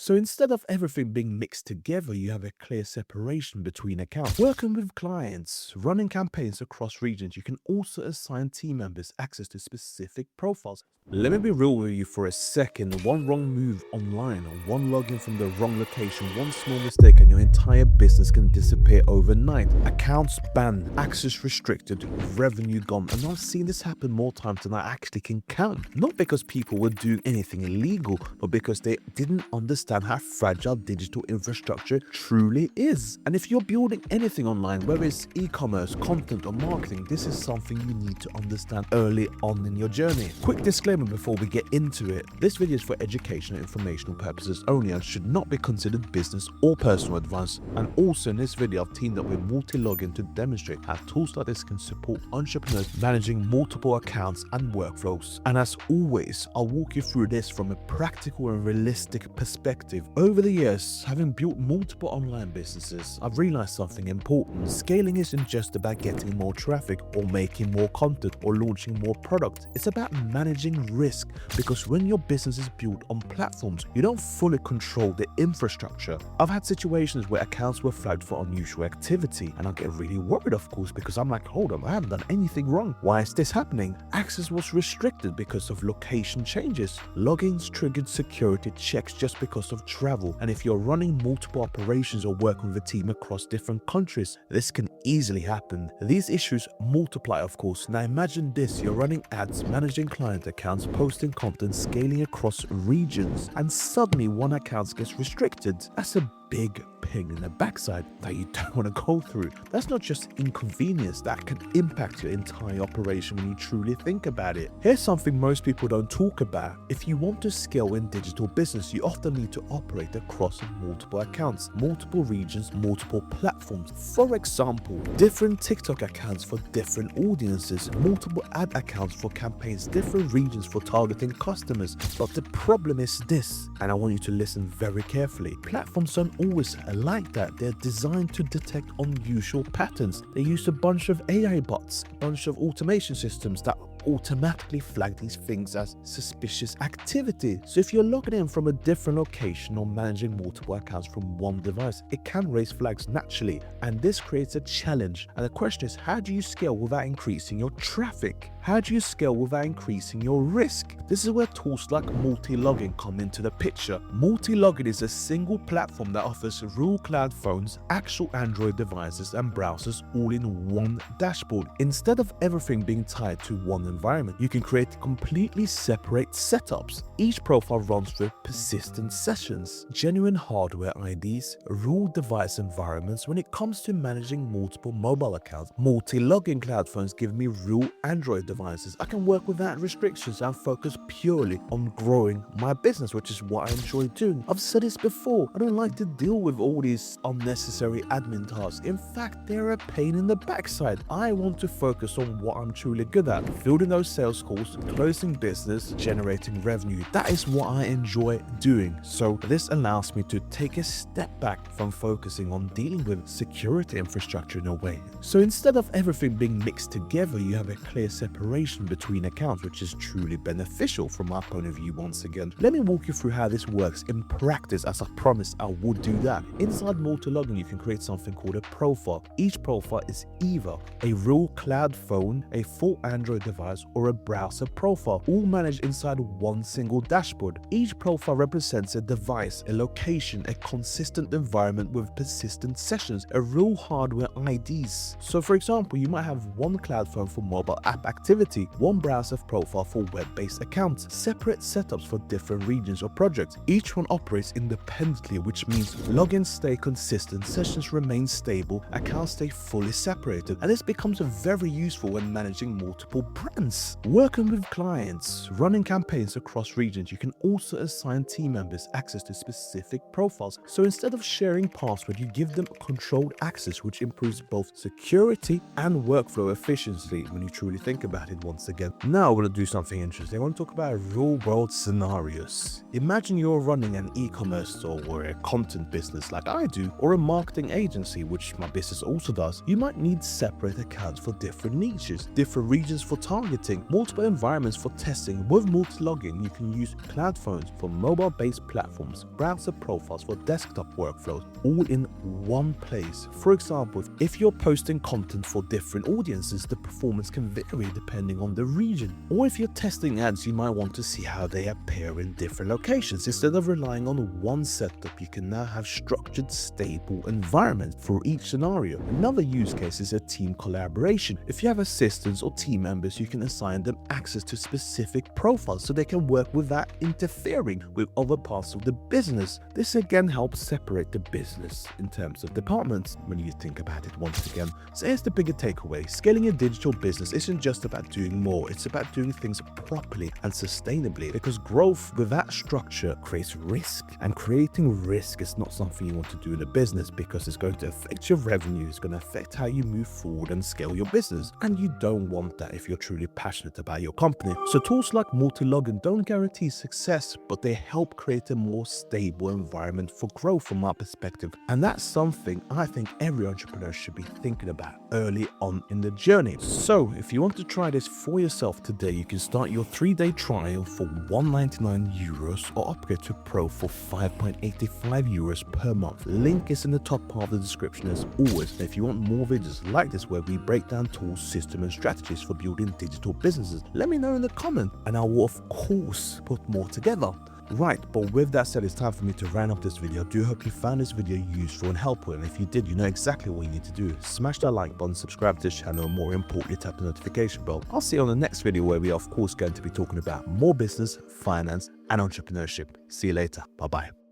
So instead of everything being mixed together, you have a clear separation between accounts. Working with clients, running campaigns across regions, you can also assign team members access to specific profiles. Let me be real with you for a second. One wrong move online, one login from the wrong location, one small mistake and your entire business can disappear overnight. Accounts banned, access restricted, revenue gone. And I've seen this happen more times than I actually can count. Not because people were doing anything illegal, but because they didn't understand how fragile digital infrastructure truly is. And if you're building anything online, whether it's e-commerce, content or marketing, this is something you need to understand early on in your journey. Quick disclaimer before we get into it, this video is for educational and informational purposes only and should not be considered business or personal advice. And also in this video I've teamed up with Multilogin to demonstrate how tools like this can support entrepreneurs managing multiple accounts and workflows. And as always, I'll walk you through this from a practical and realistic perspective. Over the years, having built multiple online businesses, I've realized something important. Scaling isn't just about getting more traffic or making more content or launching more product. It's about managing risk, because when your business is built on platforms, you don't fully control the infrastructure. I've had situations where accounts were flagged for unusual activity and I get really worried, of course, because I'm like, hold on, I haven't done anything wrong. Why is this happening? Access was restricted because of location changes. Logins triggered security checks just because of travel. And if you're running multiple operations or working with a team across different countries, this can easily happen. These issues multiply, of course. Now imagine this, you're running ads, managing client accounts, posting content, scaling across regions, and suddenly one account gets restricted. That's a big ping in the backside that you don't want to go through. That's not just inconvenience, that can impact your entire operation when you truly think about it. Here's something most people don't talk about. If you want to scale in digital business, you often need to operate across multiple accounts, multiple regions, multiple platforms. For example, different TikTok accounts for different audiences, multiple ad accounts for campaigns, different regions for targeting customers. But the problem is this, and I want you to listen very carefully. Platforms don't always like that. They're designed to detect unusual patterns. They use a bunch of AI bots, a bunch of automation systems that automatically flag these things as suspicious activity. So if you're logging in from a different location or managing multiple accounts from one device, it can raise flags naturally, and this creates a challenge. And the question is, how do you scale without increasing your traffic? How do you scale without increasing your risk? This is where tools like Multilogin come into the picture. Multilogin is a single platform that offers real cloud phones, actual Android devices and browsers all in one dashboard. Instead of everything being tied to one environment, you can create completely separate setups. Each profile runs through persistent sessions, genuine hardware IDs, real device environments. When it comes to managing multiple mobile accounts, Multilogin cloud phones give me real Android devices. I can work without restrictions and focus purely on growing my business, which is what I enjoy doing. I've said this before, I don't like to deal with all these unnecessary admin tasks. In fact, they're a pain in the backside. I want to focus on what I'm truly good at, building those sales calls, closing business, generating revenue. That is what I enjoy doing. So this allows me to take a step back from focusing on dealing with security infrastructure in a way. So instead of everything being mixed together, you have a clear separation between accounts, which is truly beneficial from my point of view. Once again, let me walk you through how this works in practice, as I promised I would do that. Inside Multilogin, you can create something called a profile. Each profile is either a real cloud phone, a full Android device, or a browser profile, all managed inside one single dashboard. Each profile represents a device, a location, a consistent environment with persistent sessions, a real hardware IDs. So for example, you might have one cloud phone for mobile app activity, one browser profile for web-based accounts, separate setups for different regions or projects. Each one operates independently, which means logins stay consistent, sessions remain stable, accounts stay fully separated, and this becomes very useful when managing multiple brands. Working with clients, running campaigns across regions, you can also assign team members access to specific profiles. So instead of sharing password, you give them controlled access, which improves both security and workflow efficiency when you truly think about it. Once again, now I want to do something interesting. I want to talk about real world scenarios. Imagine you're running an e-commerce store or a content business like I do, or a marketing agency, which my business also does. You might need separate accounts for different niches, different regions for targeting, targeting, multiple environments for testing. With Multilogin, you can use cloud phones for mobile-based platforms, browser profiles for desktop workflows, all in one place. For example, if you're posting content for different audiences, the performance can vary depending on the region. Or if you're testing ads, you might want to see how they appear in different locations. Instead of relying on one setup, you can now have structured, stable environments for each scenario. Another use case is a team collaboration. If you have assistants or team members, you can assign them access to specific profiles so they can work without interfering with other parts of the business. This again helps separate the business in terms of departments when you think about it once again. So here's the bigger takeaway. Scaling a digital business isn't just about doing more, it's about doing things properly and sustainably, because growth without structure creates risk, and creating risk is not something you want to do in a business because it's going to affect your revenue, it's going to affect how you move forward and scale your business, and you don't want that if you're truly passionate about your company. So tools like Multilogin don't guarantee success, but they help create a more stable environment for growth from our perspective, and that's something I think every entrepreneur should be thinking about early on in the journey. So if you want to try this for yourself today, you can start your 3-day trial for €199 or upgrade to Pro for €5.85 per month. Link is in the top part of the description as always. And if you want more videos like this where we break down tools, systems and strategies for building digital businesses, let me know in the comment and I will of course put more together. Right, but with that said, it's time for me to round up this video. I do hope you found this video useful and helpful, and if you did, you know exactly what you need to do. Smash that like button, subscribe to this channel, and more importantly, tap the notification bell. I'll see you on the next video where we are of course going to be talking about more business, finance and entrepreneurship. See you later. Bye bye.